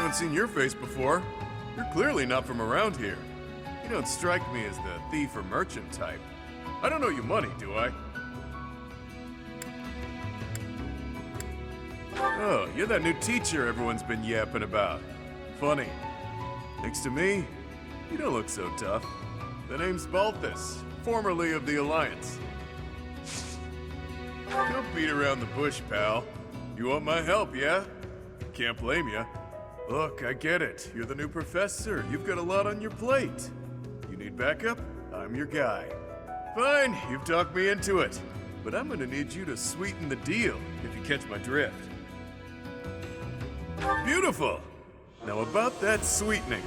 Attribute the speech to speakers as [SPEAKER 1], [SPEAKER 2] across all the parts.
[SPEAKER 1] haven't seen your face before. You're clearly not from around here. You don't strike me as the thief or merchant type. I don't owe you money, do I? Oh, you're that new teacher everyone's been yapping about. Funny. Next to me, you don't look so tough. The name's Balthus, formerly of the Alliance. Don't beat around the bush, pal. You want my help, yeah? Can't blame ya. Look, I get it. You're the new professor. You've got a lot on your plate. You need backup? I'm your guy. Fine, you've talked me into it. But I'm gonna need you to sweeten the deal, if you catch my drift. Beautiful! Now about that sweetening.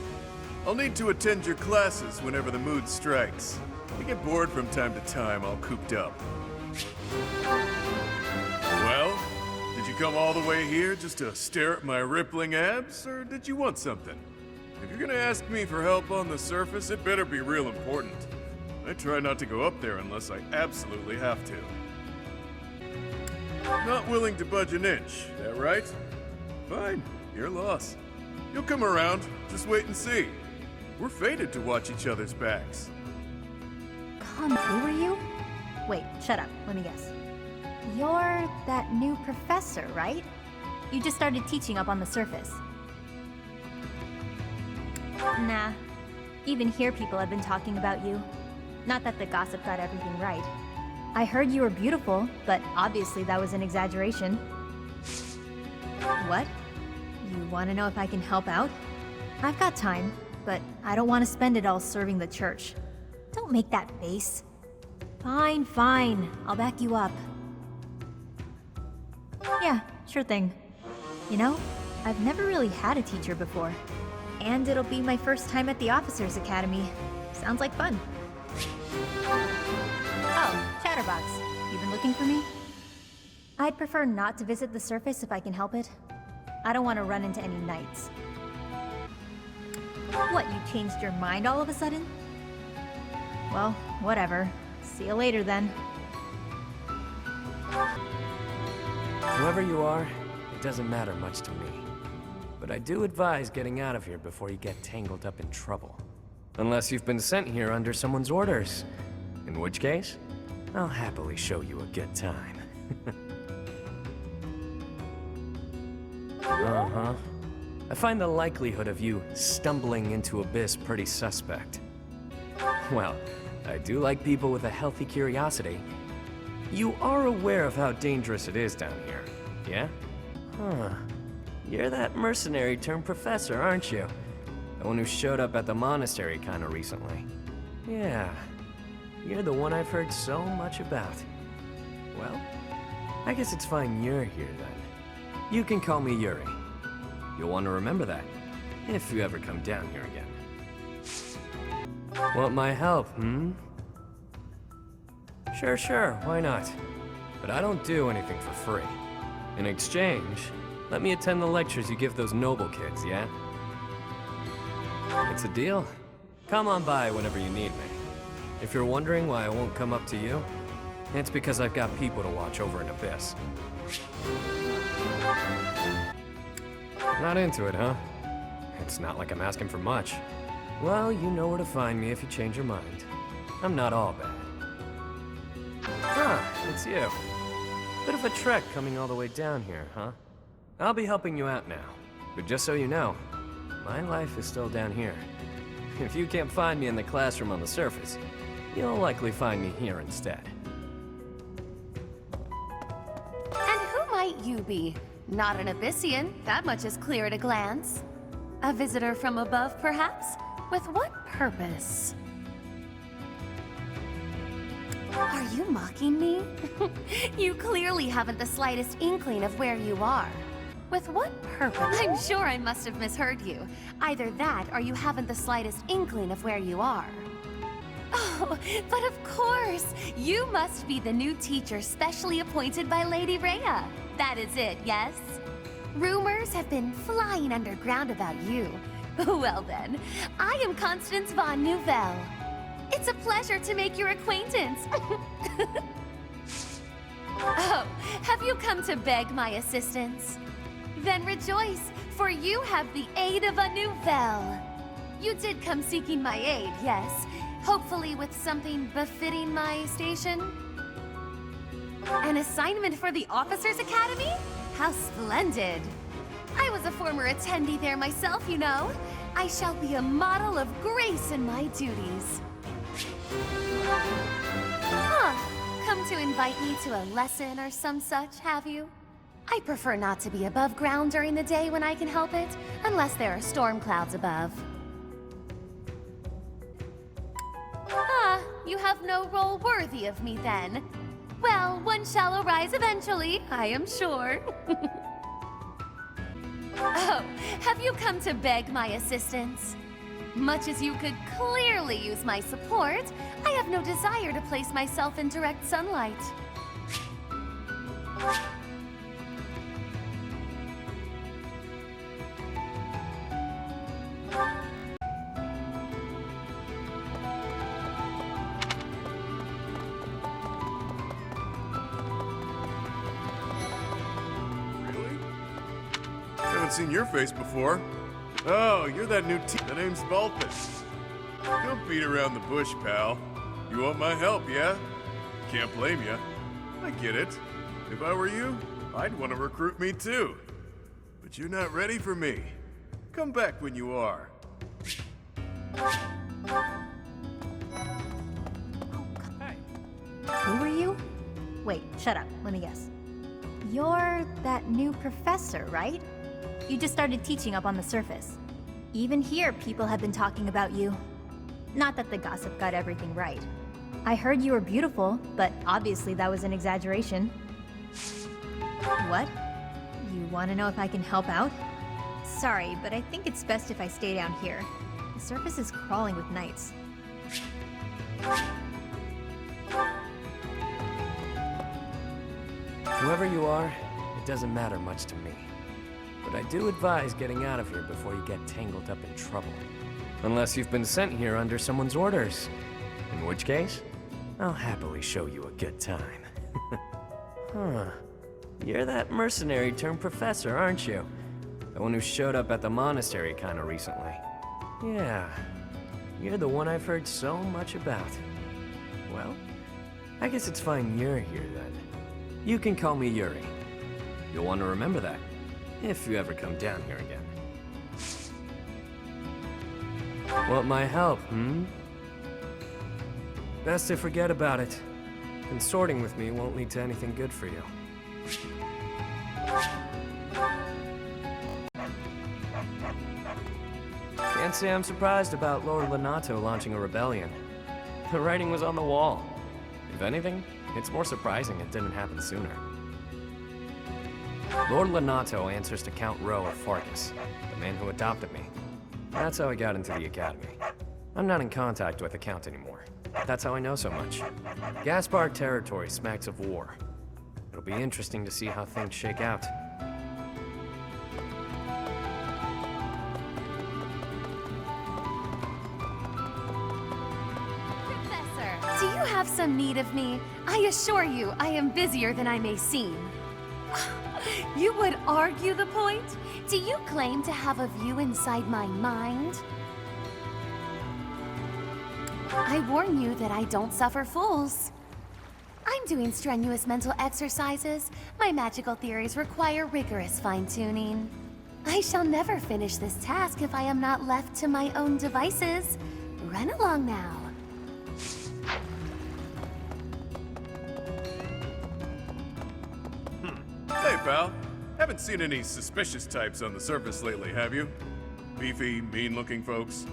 [SPEAKER 1] I'll need to attend your classes whenever the mood strikes. I get bored from time to time, all cooped up. Well, did you come all the way here just to stare at my rippling abs, or did you want something? If you're gonna ask me for help on the surface, it better be real important. I try not to go up there unless I absolutely have to. Not willing to budge an inch, that right? Fine, your loss. You'll come around, just wait and see. We're fated to watch each other's backs.
[SPEAKER 2] Who are you? Wait, shut up. Let me guess. You're that new professor, right? You just started teaching up on the surface. Nah. Even here people have been talking about you. Not that the gossip got everything right. I heard you were beautiful, but obviously that was an exaggeration. What? You want to know if I can help out? I've got time, but I don't want to spend it all serving the church. Don't make that face. Fine, fine. I'll back you up. Yeah, sure thing. You know, I've never really had a teacher before. And it'll be my first time at the Officers Academy. Sounds like fun. Oh, Chatterbox. You been looking for me? I'd prefer not to visit the surface if I can help it. I don't want to run into any knights. What, you changed your mind all of a sudden? Well, whatever. See you later then.
[SPEAKER 3] Whoever you are, it doesn't matter much to me. But I do advise getting out of here before you get tangled up in trouble. Unless you've been sent here under someone's orders. In which case, I'll happily show you a good time. Uh-huh. I find the likelihood of you stumbling into Abyss pretty suspect. Well, I do like people with a healthy curiosity. You are aware of how dangerous it is down here, yeah? Huh. You're that mercenary turned professor, aren't you? The one who showed up at the monastery kinda recently. Yeah. You're the one I've heard so much about. Well, I guess it's fine you're here then. You can call me Yuri. You'll want to remember that, if you ever come down here again. Want my help, hmm? Sure, why not? But I don't do anything for free. In exchange, let me attend the lectures you give those noble kids, yeah? It's a deal. Come on by whenever you need me. If you're wondering why I won't come up to you, it's because I've got people to watch over in Abyss. Not into it, huh? It's not like I'm asking for much. Well, you know where to find me if you change your mind. I'm not all bad. Ah, it's you. Bit of a trek coming all the way down here, huh? I'll be helping you out now. But just so you know, my life is still down here. If you can't find me in the classroom on the surface, you'll likely find me here instead.
[SPEAKER 4] And who might you be? Not an Abyssian, that much is clear at a glance. A visitor from above, perhaps? With what purpose? Are you mocking me? You clearly haven't the slightest inkling of where you are. With what purpose? I'm sure I must have misheard you. Either that, or you haven't the slightest inkling of where you are. Oh, but of course! You must be the new teacher specially appointed by Lady Rhea. That is it, yes? Rumors have been flying underground about you. Well then, I am Constance von Nouvelle. It's a pleasure to make your acquaintance. Oh, have you come to beg my assistance? Then rejoice, for you have the aid of a nouvelle. You did come seeking my aid, yes. Hopefully with something befitting my station? An assignment for the Officers Academy? How splendid! I was a former attendee there myself, you know. I shall be a model of grace in my duties. Huh. Come to invite me to a lesson or some such, have you? I prefer not to be above ground during the day when I can help it, unless there are storm clouds above. Ah, you have no role worthy of me then. Well, one shall arise eventually, I am sure. Oh, have you come to beg my assistance? Much as you could clearly use my support, I have no desire to place myself in direct sunlight.
[SPEAKER 1] Seen your face before. Oh, you're that new The name's Balthus. Don't beat around the bush, pal. You want my help, yeah? Can't blame you. I get it. If I were you, I'd want to recruit me too. But you're not ready for me. Come back when you are.
[SPEAKER 2] Who are you? Wait, shut up. Let me guess. You're that new professor, right? You just started teaching up on the surface. Even here, people have been talking about you. Not that the gossip got everything right. I heard you were beautiful, but obviously that was an exaggeration. What? You want to know if I can help out? Sorry, but I think it's best if I stay down here. The surface is crawling with knights.
[SPEAKER 3] Whoever you are, it doesn't matter much to me. But I do advise getting out of here before you get tangled up in trouble. Unless you've been sent here under someone's orders. In which case, I'll happily show you a good time. Huh. You're that mercenary turned professor, aren't you? The one who showed up at the monastery kinda recently. Yeah. You're the one I've heard so much about. Well, I guess it's fine you're here then. You can call me Yuri. You'll want to remember that, if you ever come down here again. Want my help, Best to forget about it. Consorting with me won't lead to anything good for you. Can't say I'm surprised about Lord Lenato launching a rebellion. The writing was on the wall. If anything, it's more surprising it didn't happen sooner. Lord Lenato answers to Count Rowe of Fargus, the man who adopted me. That's how I got into the academy. I'm not in contact with the Count anymore. That's how I know so much. Gaspard territory smacks of war. It'll be interesting to see how things shake out.
[SPEAKER 4] Professor, do you have some need of me? I assure you, I am busier than I may seem. You would argue the point? Do you claim to have a view inside my mind? I warn you that I don't suffer fools. I'm doing strenuous mental exercises. My magical theories require rigorous fine-tuning. I shall never finish this task if I am not left to my own devices. Run along now.
[SPEAKER 1] Hey, pal. Haven't seen any suspicious types on the surface lately, have you? Beefy, mean-looking folks.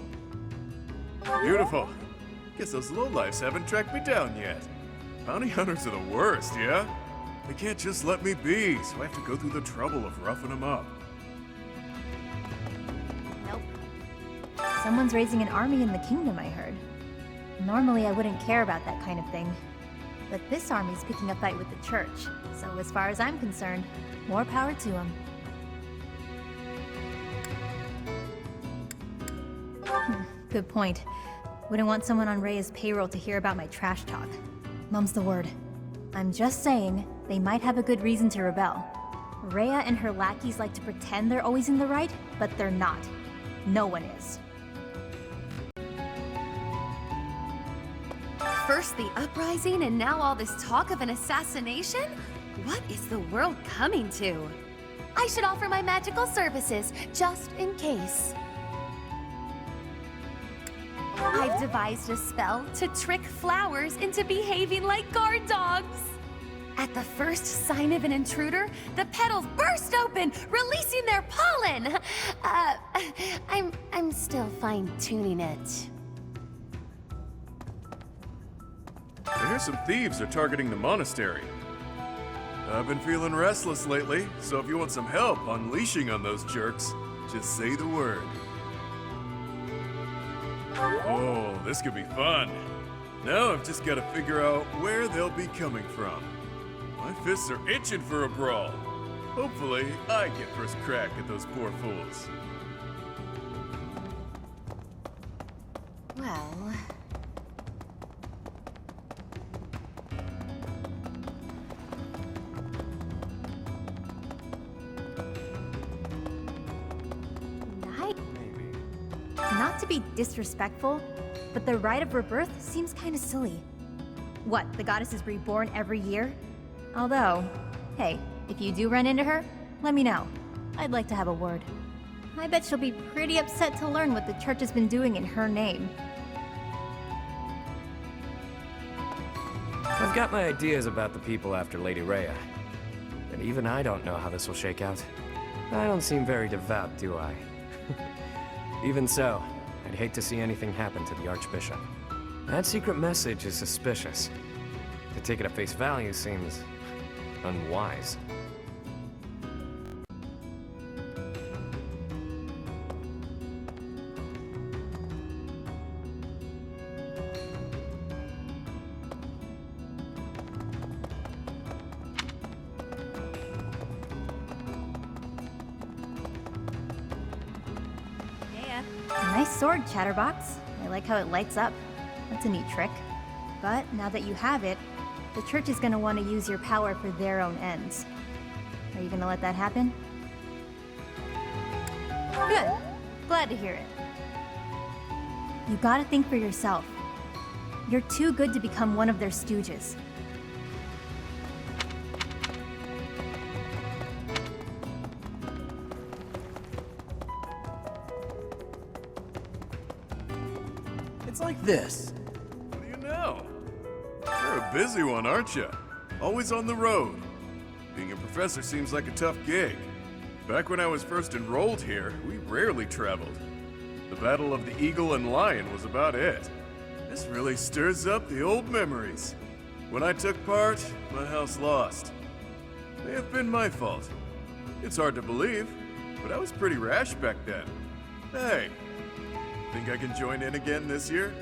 [SPEAKER 1] Beautiful. Guess those lowlifes haven't tracked me down yet. Bounty hunters are the worst, yeah? They can't just let me be, so I have to go through the trouble of roughing them up.
[SPEAKER 2] Nope. Someone's raising an army in the kingdom, I heard. Normally I wouldn't care about that kind of thing. But this army's picking a fight with the church, so as far as I'm concerned, more power to them. Good point. Wouldn't want someone on Rey's payroll to hear about my trash talk. Mum's the word. I'm just saying, they might have a good reason to rebel. Rhea and her lackeys like to pretend they're always in the right, but they're not. No one is.
[SPEAKER 4] First the uprising, and now all this talk of an assassination? What is the world coming to? I should offer my magical services, just in case. I've devised a spell to trick flowers into behaving like guard dogs. At the first sign of an intruder, the petals burst open, releasing their pollen. I'm still fine-tuning it.
[SPEAKER 1] I hear some thieves are targeting the monastery. I've been feeling restless lately, so if you want some help unleashing on those jerks, just say the word. Oh, this could be fun. Now I've just got to figure out where they'll be coming from. My fists are itching for a brawl. Hopefully, I get first crack at those poor fools.
[SPEAKER 4] Well...
[SPEAKER 2] Not to be disrespectful, but the rite of rebirth seems kinda silly. What, the goddess is reborn every year? Although, hey, if you do run into her, let me know. I'd like to have a word. I bet she'll be pretty upset to learn what the church has been doing in her name.
[SPEAKER 3] I've got my ideas about the people after Lady Rhea. And even I don't know how this will shake out. I don't seem very devout, do I? Even so, I'd hate to see anything happen to the Archbishop. That secret message is suspicious. To take it at face value seems... unwise.
[SPEAKER 2] Nice sword, Chatterbox. I like how it lights up. That's a neat trick. But now that you have it, the church is gonna want to use your power for their own ends. Are you gonna let that happen? Good. Glad to hear it. You gotta think for yourself. You're too good to become one of their stooges.
[SPEAKER 5] It's like this.
[SPEAKER 1] What do you know? You're a busy one, aren't you? Always on the road. Being a professor seems like a tough gig. Back when I was first enrolled here, we rarely traveled. The Battle of the Eagle and Lion was about it. This really stirs up the old memories. When I took part, my house lost. May have been my fault. It's hard to believe, but I was pretty rash back then. Hey, think I can join in again this year?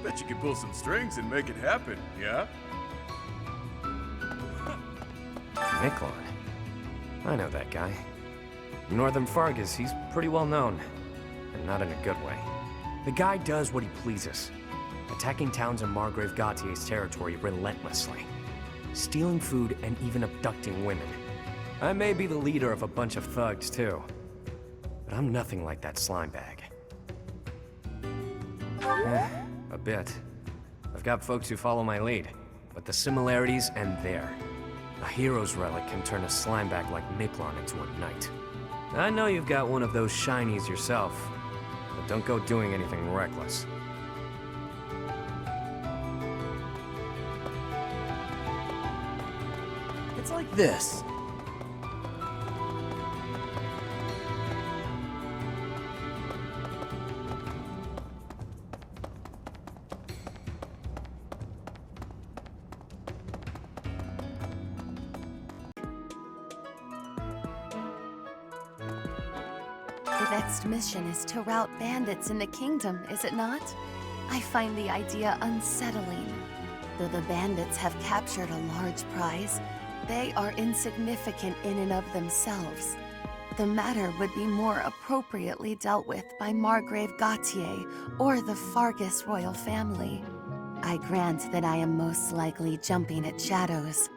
[SPEAKER 1] Bet you can pull some strings and make it happen, yeah?
[SPEAKER 3] Miklon. I know that guy. In Northern Fargus, he's pretty well known. And not in a good way. The guy does what he pleases. Attacking towns in Margrave Gautier's territory relentlessly. Stealing food and even abducting women. I may be the leader of a bunch of thugs, too. But I'm nothing like that slime bag. A bit. I've got folks who follow my lead, but the similarities end there. A hero's relic can turn a slimebag like Miklon into a knight. I know you've got one of those shinies yourself, but don't go doing anything reckless.
[SPEAKER 5] It's like this.
[SPEAKER 4] The next mission is to rout bandits in the kingdom, is it not? I find the idea unsettling. Though the bandits have captured a large prize, they are insignificant in and of themselves. The matter would be more appropriately dealt with by Margrave Gautier or the Fargus royal family. I grant that I am most likely jumping at shadows,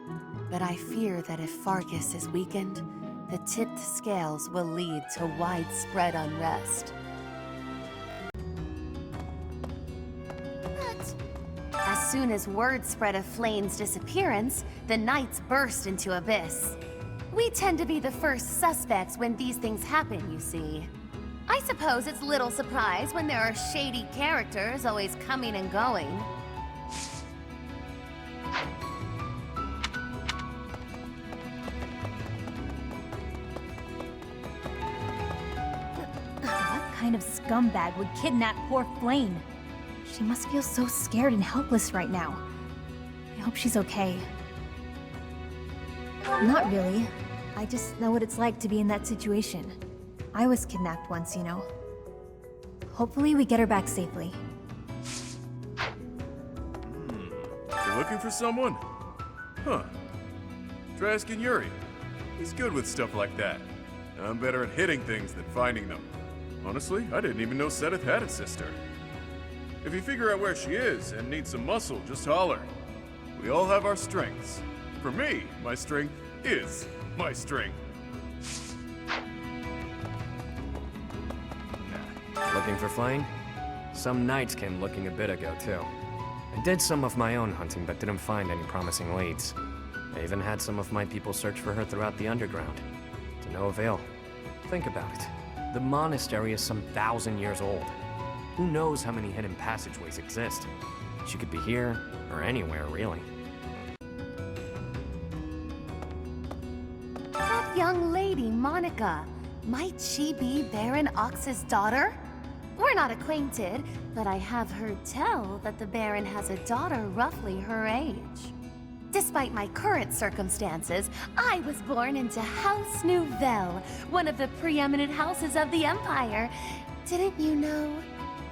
[SPEAKER 4] but I fear that if Fargus is weakened, the tipped scales will lead to widespread unrest. But as soon as word spread of Flame's disappearance, the Knights burst into Abyss. We tend to be the first suspects when these things happen, you see. I suppose it's little surprise when there are shady characters always coming and going.
[SPEAKER 2] What kind of scumbag would kidnap poor Flame? She must feel so scared and helpless right now. I hope she's okay. Not really. I just know what it's like to be in that situation. I was kidnapped once, you know. Hopefully we get her back safely.
[SPEAKER 1] You're looking for someone? Huh. Try asking Yuri. He's good with stuff like that. I'm better at hitting things than finding them. Honestly, I didn't even know Seth had a sister. If you figure out where she is and need some muscle, just holler. We all have our strengths. For me, my strength is my strength.
[SPEAKER 3] Looking for Flame? Some Knights came looking a bit ago, too. I did some of my own hunting, but didn't find any promising leads. I even had some of my people search for her throughout the underground. To no avail. Think about it. The monastery is some 1,000 years old. Who knows how many hidden passageways exist? She could be here, or anywhere, really.
[SPEAKER 4] That young lady, Monica, might she be Baron Ox's daughter? We're not acquainted, but I have heard tell that the Baron has a daughter roughly her age. Despite my current circumstances, I was born into House Nouvelle, one of the preeminent houses of the Empire. Didn't you know?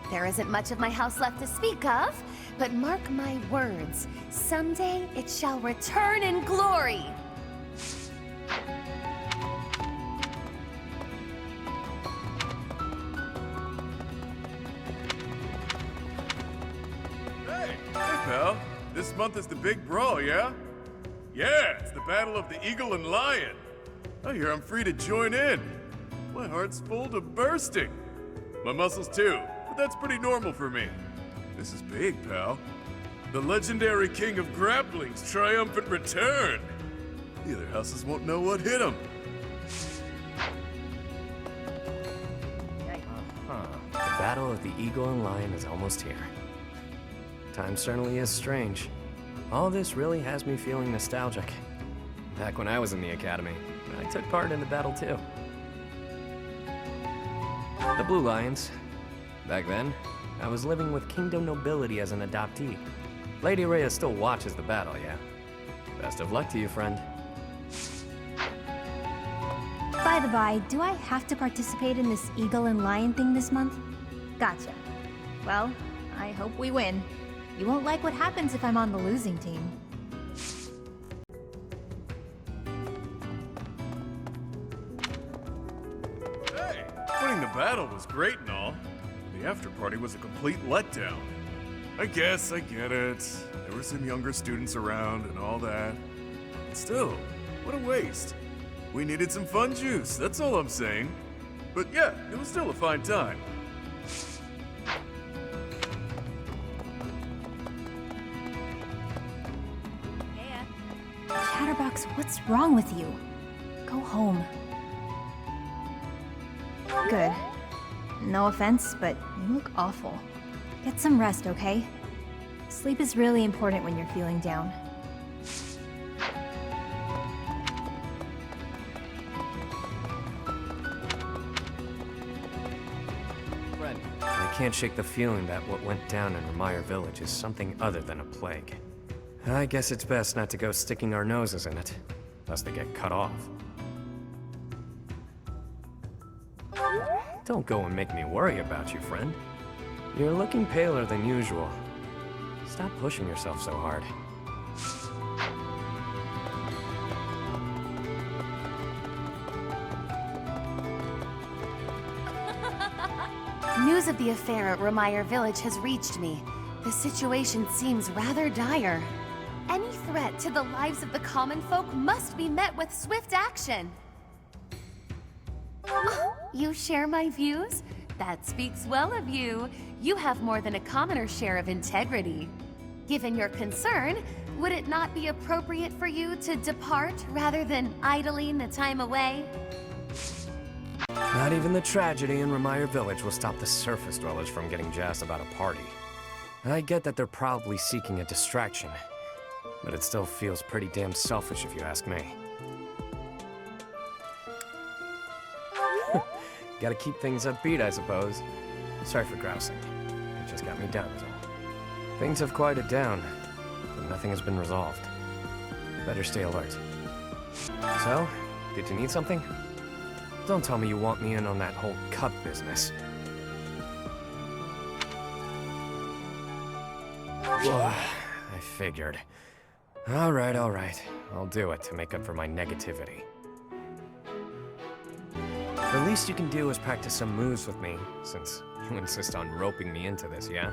[SPEAKER 4] There isn't much of my house left to speak of, but mark my words, someday it shall return in glory.
[SPEAKER 1] Hey, pal. This month is the big brawl, yeah? Yeah, it's the Battle of the Eagle and Lion. I hear I'm free to join in. My heart's full to bursting. My muscles too, but that's pretty normal for me. This is big, pal. The legendary king of grappling's triumphant return. The other houses won't know what hit him.
[SPEAKER 3] The Battle of the Eagle and Lion is almost here. Time certainly is strange. All this really has me feeling nostalgic. Back when I was in the academy, I took part in the battle too. The Blue Lions. Back then, I was living with kingdom nobility as an adoptee. Lady Rhea still watches the battle, yeah? Best of luck to you, friend.
[SPEAKER 2] By the by, do I have to participate in this Eagle and Lion thing this month? Gotcha. Well, I hope we win. You won't like what happens if I'm on the losing team.
[SPEAKER 1] Hey, winning the battle was great and all. The after party was a complete letdown. I guess I get it. There were some younger students around and all that. But still, what a waste. We needed some fun juice, that's all I'm saying. But yeah, it was still a fine time.
[SPEAKER 2] Chatterbox, what's wrong with you? Go home. Good. No offense, but you look awful. Get some rest, okay? Sleep is really important when you're feeling down.
[SPEAKER 3] Friend, I can't shake the feeling that what went down in Remire Village is something other than a plague. I guess it's best not to go sticking our noses in it, lest they get cut off. Don't go and make me worry about you, friend. You're looking paler than usual. Stop pushing yourself so hard.
[SPEAKER 4] News of the affair at Remire Village has reached me. The situation seems rather dire. Any threat to the lives of the common folk must be met with swift action. You share my views? That speaks well of you. You have more than a commoner's share of integrity. Given your concern, would it not be appropriate for you to depart rather than idling the time away?
[SPEAKER 3] Not even the tragedy in Remire Village will stop the surface dwellers from getting jazzed about a party. I get that they're probably seeking a distraction, but it still feels pretty damn selfish if you ask me. Gotta keep things upbeat, I suppose. Sorry for grousing. It just got me down, is all. Things have quieted down, but nothing has been resolved. Better stay alert. So, did you need something? Don't tell me you want me in on that whole cup business. I figured. Alright. I'll do it to make up for my negativity. The least you can do is practice some moves with me, since you insist on roping me into this, yeah?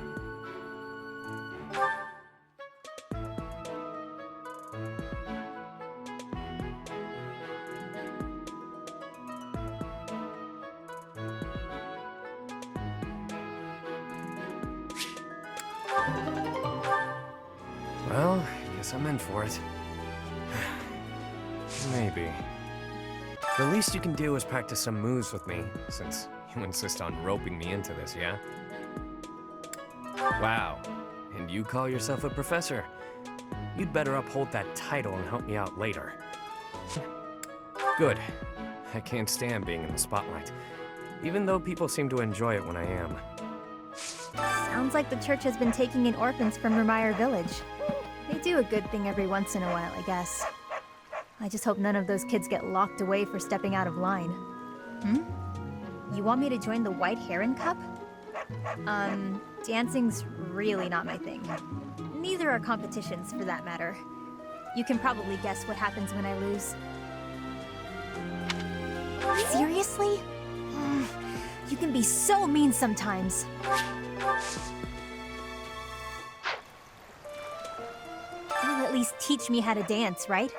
[SPEAKER 3] Well, I guess I'm in for it. Maybe. The least you can do is practice some moves with me, since you insist on roping me into this, yeah? Wow, and you call yourself a professor? You'd better uphold that title and help me out later. Good. I can't stand being in the spotlight, even though people seem to enjoy it when I am.
[SPEAKER 2] Sounds like the church has been taking in orphans from Remire Village. They do a good thing every once in a while, I guess. I just hope none of those kids get locked away for stepping out of line. You want me to join the White Heron Cup? Dancing's really not my thing. Neither are competitions, for that matter. You can probably guess what happens when I lose. Seriously? You can be so mean sometimes. You'll at least teach me how to dance, right?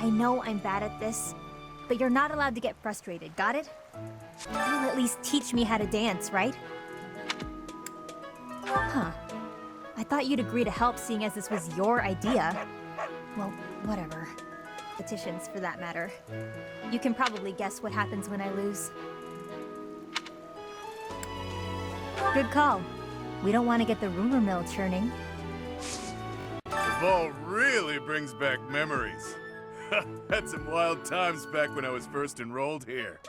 [SPEAKER 2] I know I'm bad at this, but you're not allowed to get frustrated, got it? You'll at least teach me how to dance, right? Huh. I thought you'd agree to help, seeing as this was your idea. Well, whatever. Petitions, for that matter. You can probably guess what happens when I lose. Good call. We don't want to get the rumor mill churning.
[SPEAKER 1] The ball really brings back memories. Had some wild times back when I was first enrolled here.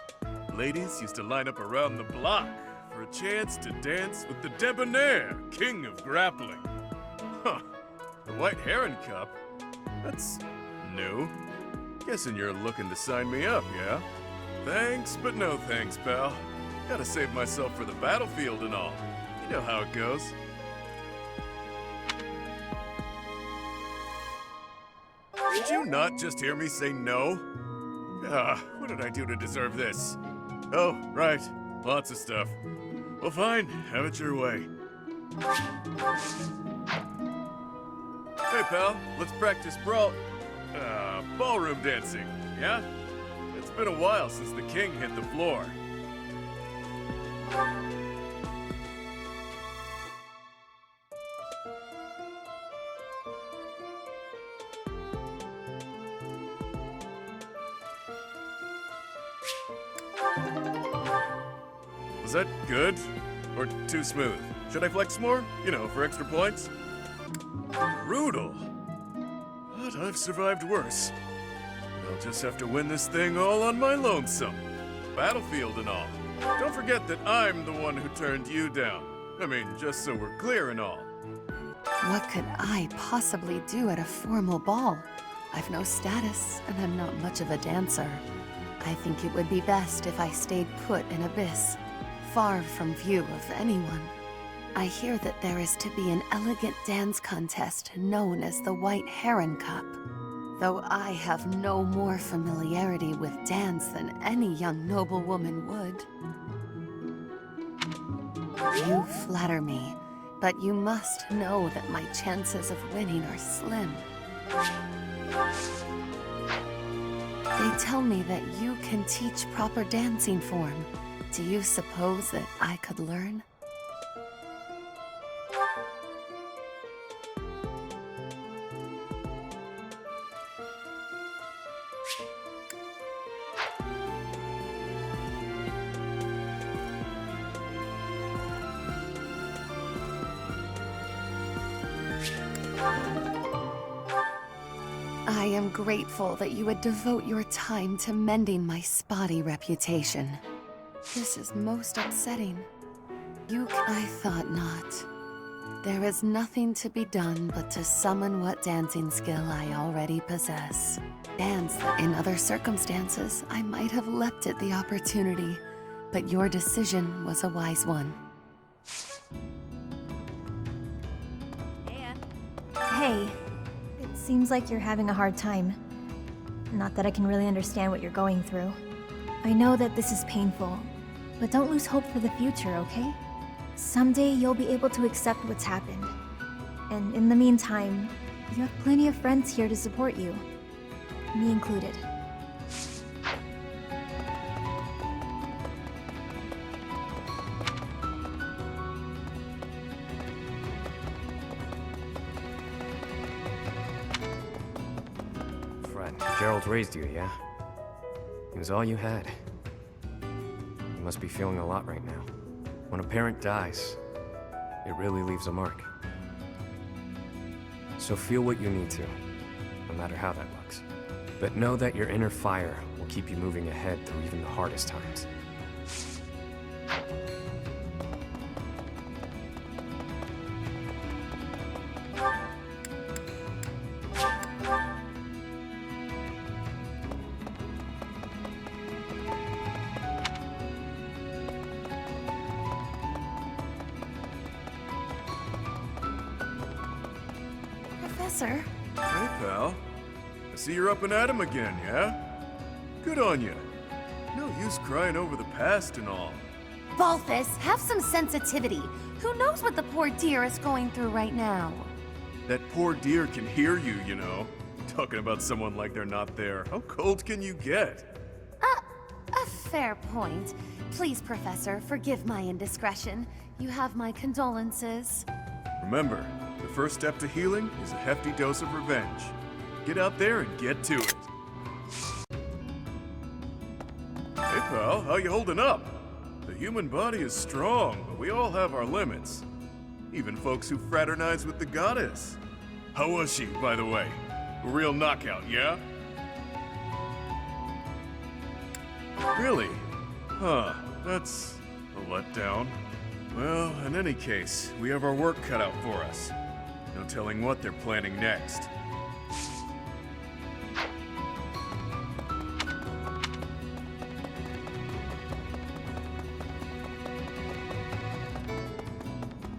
[SPEAKER 1] Ladies used to line up around the block for a chance to dance with the debonair king of grappling. Huh. The White Heron Cup? That's new. Guessing you're looking to sign me up, yeah? Thanks, but no thanks, pal. Gotta save myself for the battlefield and all. You know how it goes. Did you not just hear me say no? What did I do to deserve this? Oh, right. Lots of stuff. Well, fine. Have it your way. Hey, pal. Let's practice ballroom dancing, yeah? It's been a while since the king hit the floor. Was that good? Or too smooth? Should I flex more? You know, for extra points? Brutal. But I've survived worse. I'll just have to win this thing all on my lonesome. Battlefield and all. Don't forget that I'm the one who turned you down. I mean, just so we're clear and all.
[SPEAKER 4] What could I possibly do at a formal ball? I've no status, and I'm not much of a dancer. I think it would be best if I stayed put in Abyss, far from view of anyone. I hear that there is to be an elegant dance contest known as the White Heron Cup. though I have no more familiarity with dance than any young noblewoman would. You flatter me, but you must know that my chances of winning are slim. They tell me that you can teach proper dancing form. Do you suppose that I could learn? I am grateful that you would devote your time to mending my spotty reputation. This is most upsetting. I thought not. There is nothing to be done but to summon what dancing skill I already possess. Dance that in other circumstances I might have leapt at the opportunity, but your decision was a wise one.
[SPEAKER 2] Hey, it seems like you're having a hard time. Not that I can really understand what you're going through. I know that this is painful, but don't lose hope for the future, okay? Someday you'll be able to accept what's happened. And in the meantime, you have plenty of friends here to support you. Me included.
[SPEAKER 3] Gerald raised you, yeah? He was all you had. You must be feeling a lot right now. When a parent dies, it really leaves a mark. So feel what you need to, no matter how that looks. But know that your inner fire will keep you moving ahead through even the hardest times.
[SPEAKER 4] Professor?
[SPEAKER 1] Hey, pal. I see you're up and at 'em again, yeah? Good on you. No use crying over the past and all.
[SPEAKER 4] Balthus, have some sensitivity. Who knows what the poor dear is going through right now?
[SPEAKER 1] That poor dear can hear you, you know. Talking about someone like they're not there. How cold can you get?
[SPEAKER 4] A fair point. Please, Professor, forgive my indiscretion. You have my condolences.
[SPEAKER 1] Remember, the first step to healing is a hefty dose of revenge. Get out there and get to it. Hey, pal, how you holding up? The human body is strong, but we all have our limits. Even folks who fraternize with the goddess. How was she, by the way? A real knockout, yeah? Really? Huh, that's a letdown. Well, in any case, we have our work cut out for us. No telling what they're planning next.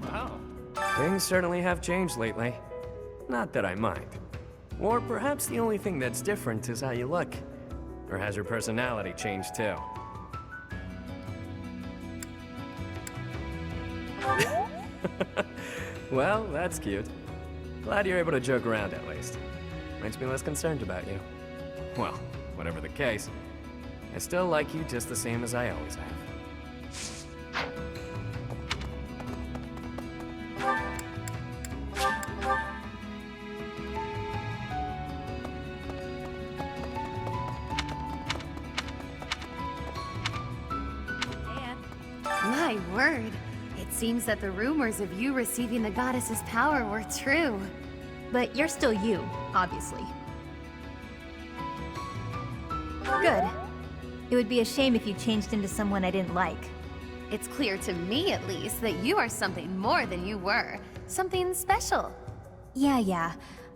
[SPEAKER 3] Wow. Things certainly have changed lately. Not that I mind. Or perhaps the only thing that's different is how you look. Or has your personality changed too? Well, that's cute. Glad you're able to joke around at least. Makes me less concerned about you. Well, whatever the case, I still like you just the same as I always have.
[SPEAKER 4] My word. It seems that the rumors of you receiving the goddess's power were true.
[SPEAKER 2] But you're still you, obviously. Good. It would be a shame if you changed into someone I didn't like.
[SPEAKER 4] It's clear to me, at least, that you are something more than you were. Something special.
[SPEAKER 2] Yeah.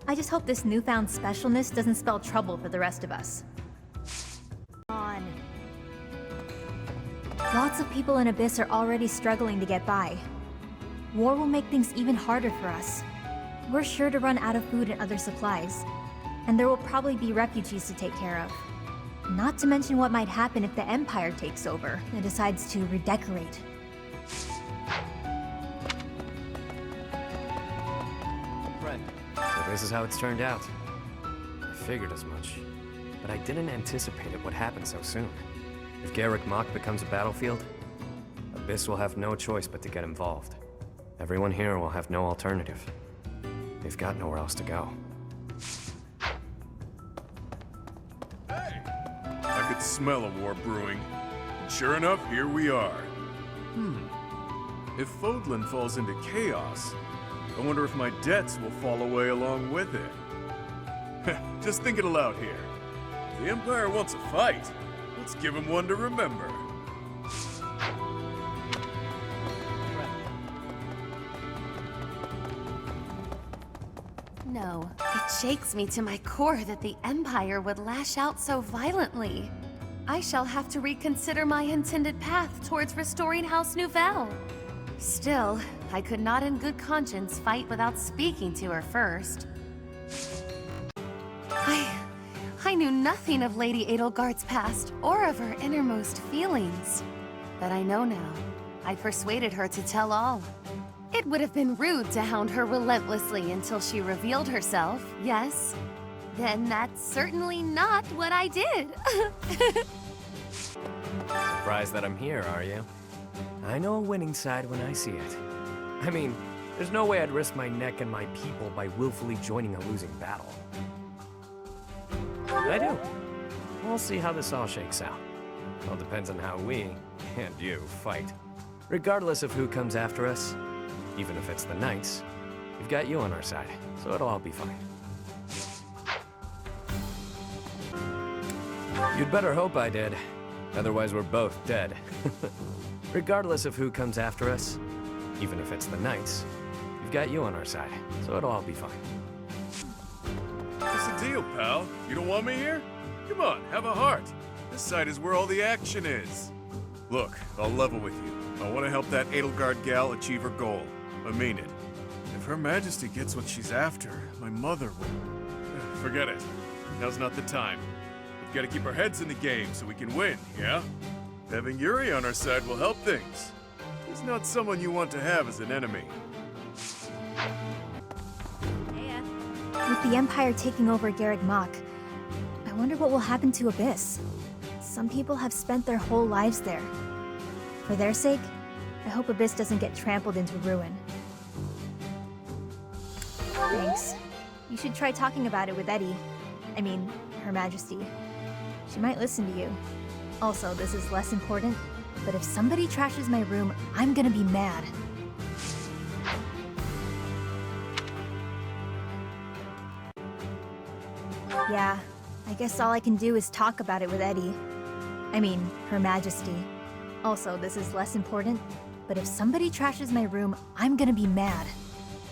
[SPEAKER 2] I just hope this newfound specialness doesn't spell trouble for the rest of us. On. Lots of people in Abyss are already struggling to get by. War will make things even harder for us. We're sure to run out of food and other supplies. And there will probably be refugees to take care of. Not to mention what might happen if the Empire takes over and decides to redecorate.
[SPEAKER 3] Friend. So this is how it's turned out. I figured as much. But I didn't anticipate it would happen so soon. If Garrick Mach becomes a battlefield, Abyss will have no choice but to get involved. Everyone here will have no alternative. They've got nowhere else to go.
[SPEAKER 1] Hey! I could smell a war brewing. And sure enough, here we are. If Fodlan falls into chaos, I wonder if my debts will fall away along with it. Just thinking aloud here. If the Empire wants a fight, let's give him one to remember.
[SPEAKER 4] No, it shakes me to my core that the Empire would lash out so violently. I shall have to reconsider my intended path towards restoring House Nouvelle. Still, I could not in good conscience fight without speaking to her first. I knew nothing of Lady Edelgard's past or of her innermost feelings. But I know now. I persuaded her to tell all. It would have been rude to hound her relentlessly until she revealed herself, yes? Then that's certainly not what I did.
[SPEAKER 3] Surprised that I'm here, are you? I know a winning side when I see it. I mean, there's no way I'd risk my neck and my people by willfully joining a losing battle. I do. We'll see how this all shakes out. All depends on how we, and you, fight. Regardless of who comes after us, even if it's the Knights, we've got you on our side, so it'll all be fine. You'd better hope I did. Otherwise, we're both dead. Regardless of who comes after us, even if it's the Knights, we've got you on our side, so it'll all be fine.
[SPEAKER 1] What's the deal, pal? You don't want me here? Come on, have a heart. This side is where all the action is. Look, I'll level with you. I want to help that Edelgard gal achieve her goal. I mean it. If Her Majesty gets what she's after, my mother will... Forget it. Now's not the time. We've got to keep our heads in the game so we can win, yeah? Having Yuri on our side will help things. He's not someone you want to have as an enemy.
[SPEAKER 2] With the Empire taking over Garrick Mach, I wonder what will happen to Abyss. Some people have spent their whole lives there. For their sake, I hope Abyss doesn't get trampled into ruin. Thanks. You should try talking about it with Eddie. I mean, Her Majesty. She might listen to you. Also, this is less important, but if somebody trashes my room, I'm gonna be mad. Yeah, I guess all I can do is talk about it with Eddie. I mean, Her Majesty. Also, this is less important, but if somebody trashes my room, I'm gonna be mad.